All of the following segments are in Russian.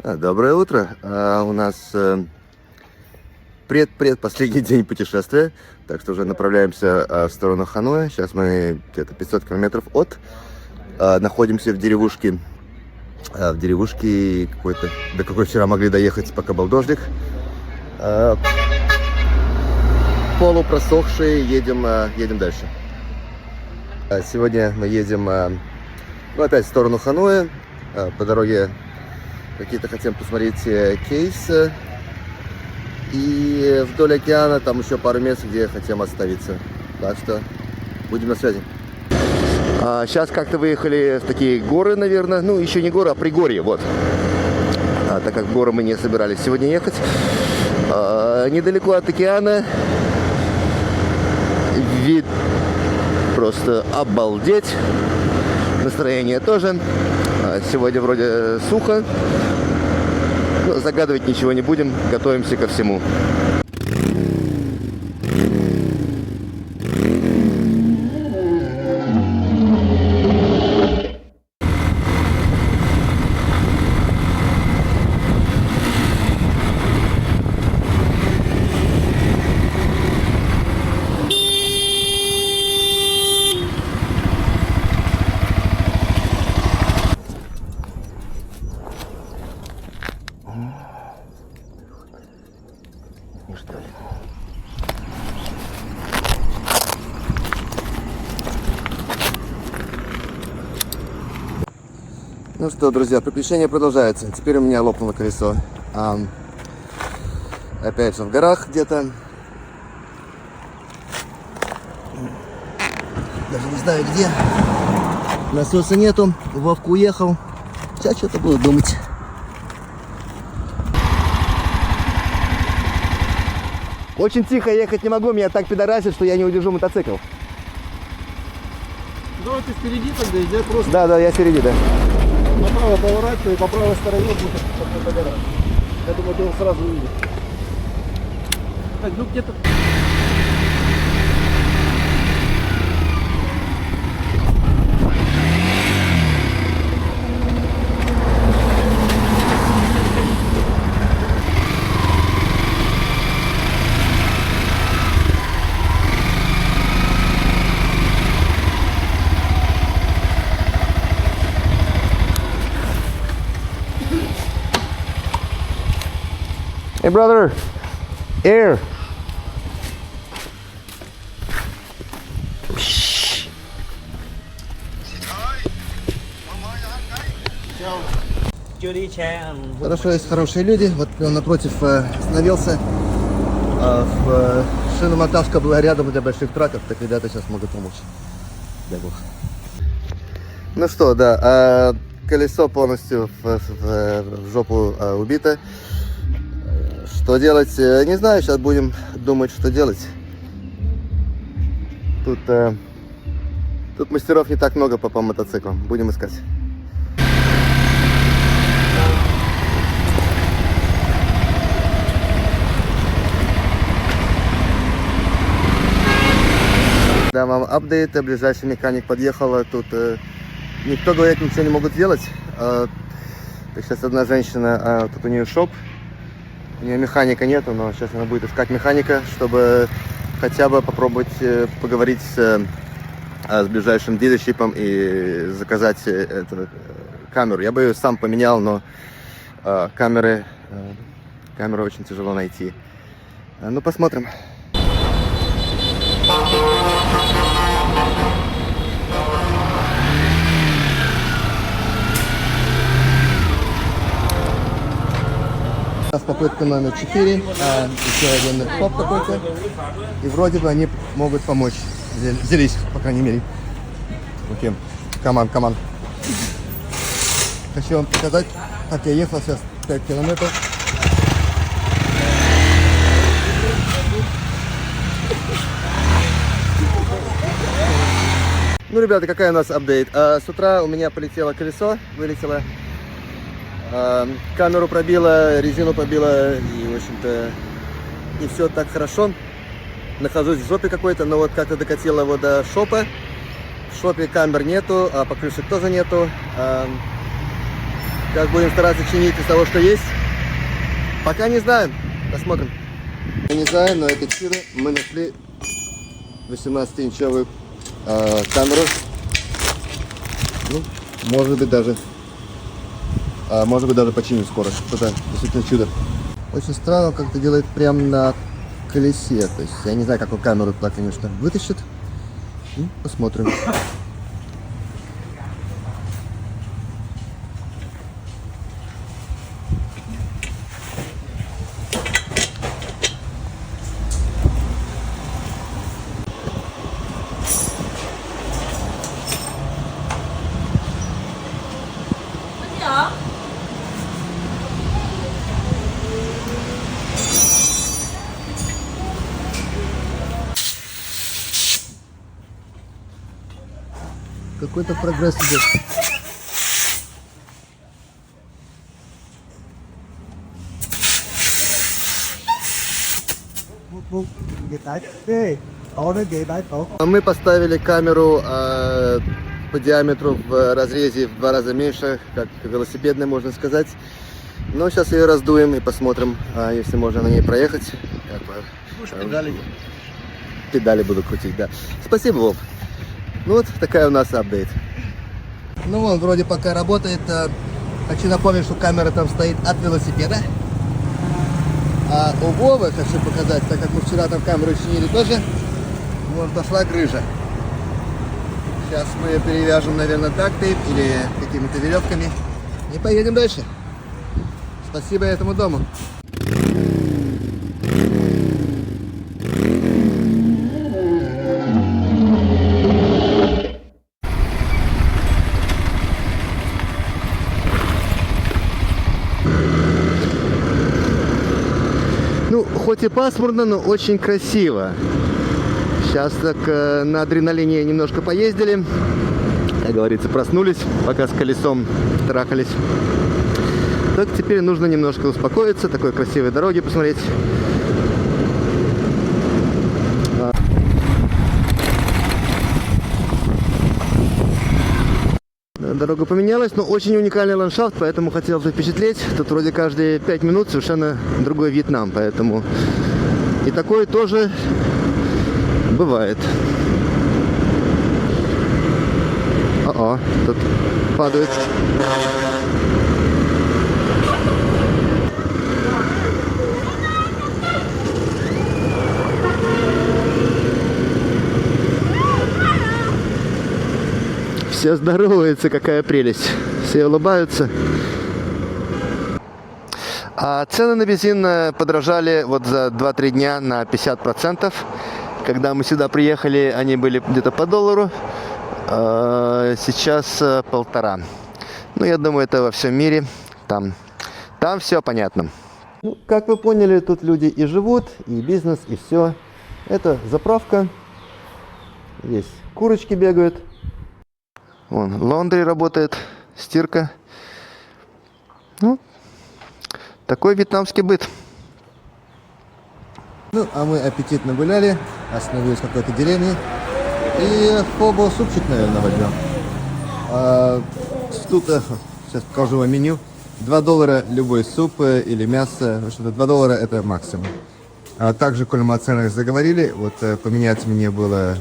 Доброе утро. У нас предпоследний день путешествия, так что уже направляемся в сторону Ханоя. Сейчас мы где-то 500 километров находимся в деревушке какой-то, до какой вчера могли доехать, пока был дождик. Полупросохшие, едем дальше. Сегодня мы едем опять в сторону Ханоя. По дороге какие-то хотим посмотреть кейсы. И вдоль океана там еще пару мест, где хотим остановиться. Так что будем на связи. Сейчас как-то выехали в такие горы, наверное. Ну, еще не горы, а пригорье, вот. Так как в горы мы не собирались сегодня ехать. Недалеко от океана. Вид просто обалдеть. Настроение тоже. Сегодня вроде сухо. Но загадывать ничего не будем. Готовимся ко всему. Ну что, друзья, приключения продолжаются. Теперь у меня лопнуло колесо. Опять же в горах где-то. Даже не знаю где. Насоса нету. Вовка уехал. Сейчас что-то буду думать. Очень тихо ехать не могу. Меня так пидорасит, что я не удержу мотоцикл. Давай ты впереди тогда, иди просто. Да, я впереди, да. Направо поворачивай, по правой стороне будет догорать. Я думаю, ты его сразу увидишь. Так, ну где-то... Hey brother, air. Хорошо, есть хорошие люди. Вот прямо напротив остановился. Шиномонтажка была рядом для больших траков, так ребята сейчас могут помочь. Дай бог. Ну что, да, колесо полностью в жопу убито. Что делать? Не знаю, сейчас будем думать, что делать. Тут мастеров не так много по мотоциклам. Будем искать. Да, вам апдейт. Ближайший механик подъехал. Тут никто, говорит, ничего не могут сделать. Сейчас одна женщина, тут у нее шоп. У нее механика нету, но сейчас она будет искать механика, чтобы хотя бы попробовать поговорить с ближайшим дилершипом и заказать эту камеру. Я бы ее сам поменял, но камеру очень тяжело найти. Ну, посмотрим. Попытка номер 4, еще один топ какой-то, и вроде бы они могут помочь, взялись, по крайней мере. Окей, команд. Хочу вам показать, как я ехал сейчас 5 километров. Ну, ребята, какая у нас апдейт? С утра у меня полетело колесо, вылетело. Камеру пробило, резину побило, и, в общем-то, не все так хорошо. Нахожусь в жопе какой-то, но вот как-то докатило его до шопа. В шопе камер нету, а покрышек тоже нету. Как будем стараться чинить из того, что есть? Пока не знаем. Посмотрим. Я не знаю, но это чудо. Мы нашли 18-инчовую камеру. Ну, может быть даже починим скоро. Это действительно чудо. Очень странно, как это делает прямо на колесе. То есть я не знаю, какую камеру туда, конечно, вытащит. Ну, посмотрим. Какой-то прогресс идет. Мы поставили камеру по диаметру в разрезе в 2 раза меньше, как велосипедная, можно сказать. Но сейчас ее раздуем и посмотрим, если можно на ней проехать. Педали буду крутить, да. Спасибо, Вов. Ну вот такая у нас апдейт. Ну вон, вроде пока работает. Хочу напомнить, что камера там стоит от велосипеда. А у Вовы, хочу показать, так как мы вчера там камеру чинили тоже, вон пошла грыжа. Сейчас мы ее перевяжем, наверное, дактейп или какими-то веревками и поедем дальше. Спасибо этому дому. Ну, хоть и пасмурно, но очень красиво. Сейчас так на адреналине немножко поездили. Как говорится, проснулись, пока с колесом трахались. Так теперь нужно немножко успокоиться, такой красивой дороги посмотреть. Дорога поменялась, но очень уникальный ландшафт, поэтому хотел запечатлеть. Тут вроде каждые 5 минут совершенно другой Вьетнам, поэтому и такое тоже бывает. Тут падает. Все здороваются, какая прелесть. Все улыбаются. А цены на бензин подорожали вот за 2-3 дня на 50%. Когда мы сюда приехали, они были где-то по $1. Сейчас 1,5. Ну, я думаю, это во всем мире. Там все понятно. Ну, как вы поняли, тут люди и живут, и бизнес, и все. Это заправка. Здесь курочки бегают. Вон, лондри работает, стирка. Ну, такой вьетнамский быт. Ну, а мы аппетитно гуляли, остановились в какой-то деревне. И хобо супчик, наверное, возьмем. Тут, сейчас покажу вам меню. $2 любой суп или мясо. Что-то $2 это максимум. Также, коль мы о ценах заговорили, вот поменять мне было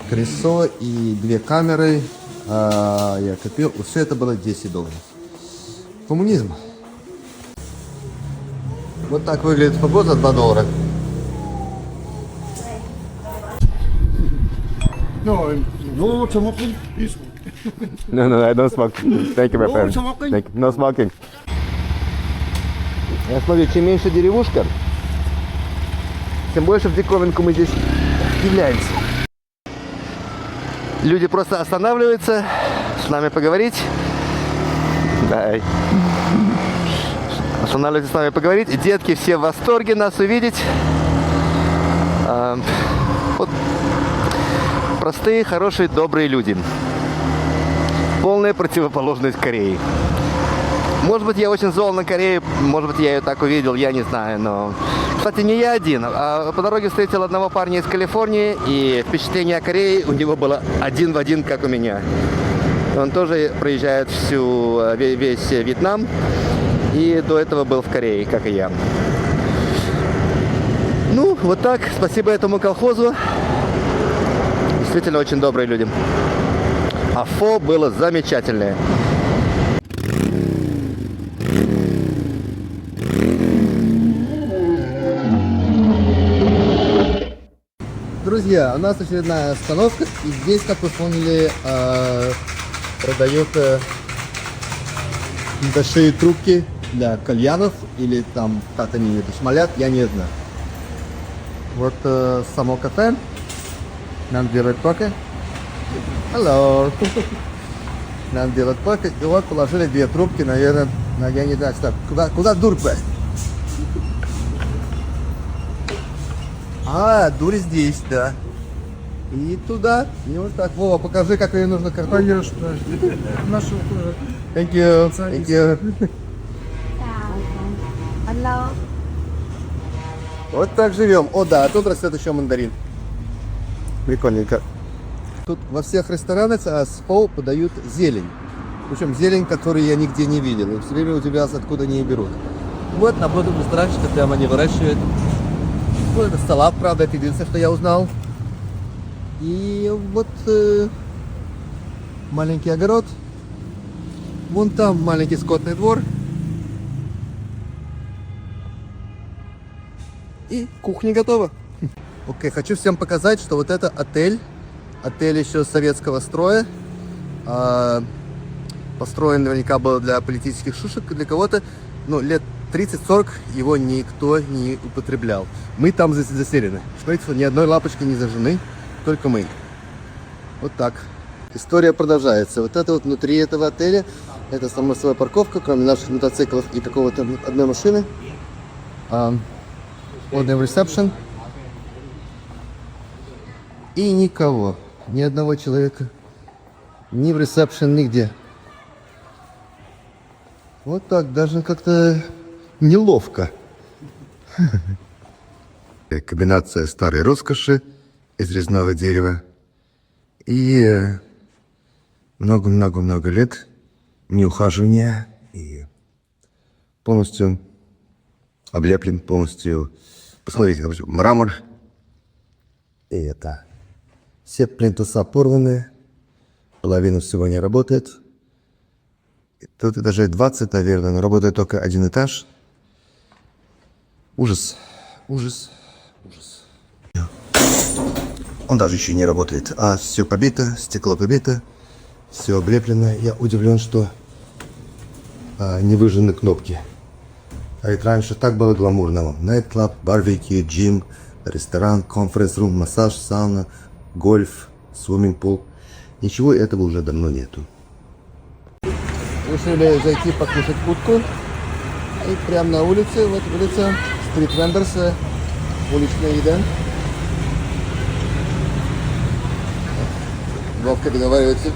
колесо и 2 камеры. Я купил. Все это было $10. Коммунизм. Вот так выглядит фобо за $2. No smoking. No, I don't smoke. Thank you, my No friend. smoking. Thank you. No smoking. Я смотрю, чем меньше деревушка, тем больше в диковинку мы здесь являемся. Люди просто останавливаются с нами поговорить. Дай. Останавливаются с нами поговорить. И детки все в восторге нас увидеть. Вот простые, хорошие, добрые люди. Полная противоположность Корее. Может быть, я очень зол на Корею, может быть, я ее так увидел, я не знаю, но... Кстати, не я один, а по дороге встретил одного парня из Калифорнии, и впечатление о Корее у него было один в один, как у меня. Он тоже проезжает весь Вьетнам. И до этого был в Корее, как и я. Ну, вот так. Спасибо этому колхозу. Действительно очень добрые люди. А фо было замечательное. Друзья, у нас очередная остановка. И здесь, как вы поняли, продают большие трубки для кальянов. Или там как они это шмалят, я не знаю. Вот само кафе. Нам делают пока. Hello. Нам делают пока. И вот положили 2 трубки, наверное, я не знаю, что. Куда дурь-то? А, дурь здесь, да. И туда. И вот так. Вова, покажи, как ее нужно картон. Нашу Thank you. Thank you. Hello. Вот так живем. О, да, а тут растет еще мандарин. Прикольненько. Тут во всех ресторанах с фо подают зелень. Причем зелень, которую я нигде не видел. И все время у тебя откуда не берут. Вот, напротив ресторанчика прямо они выращивают. Вот это салат, правда, это единственное, что я узнал. И вот маленький огород. Вон там маленький скотный двор. И кухня готова. Окей, хочу всем показать, что вот это отель. Отель еще советского строя. Построен наверняка был для политических шишек. Для кого-то, ну, лет 30-40 его никто не употреблял. Мы там заселены. Смотрите, ни одной лампочки не зажжены. Только мы. Вот так. История продолжается. Вот это вот внутри этого отеля. Это само собой парковка, кроме наших мотоциклов и какого-то одной машины. Вот ресепшн. И никого. Ни одного человека. Ни в ресепшн, нигде. Вот так, даже как-то неловко. Комбинация старой роскоши из резного дерева и много-много-много лет неухаживания и полностью облеплен, полностью, посмотрите, мрамор. И это все плинтуса порваны, половина всего не работает. Тут этажей 20, наверное, но работает только один этаж. Ужас, ужас, ужас. Он даже еще не работает, а все побито, стекло побито, все облеплено. Я удивлен, что не выжжены кнопки. А ведь раньше так было гламурно. Найт-клаб, барбекю, джим, ресторан, конференц-рум, массаж, сауна, гольф, свимминг-пул. Ничего этого уже давно нету. Решили зайти покушать утку. И прямо на улице, вот улица, стрит-вендорс, уличная еда. Вовка договаривается.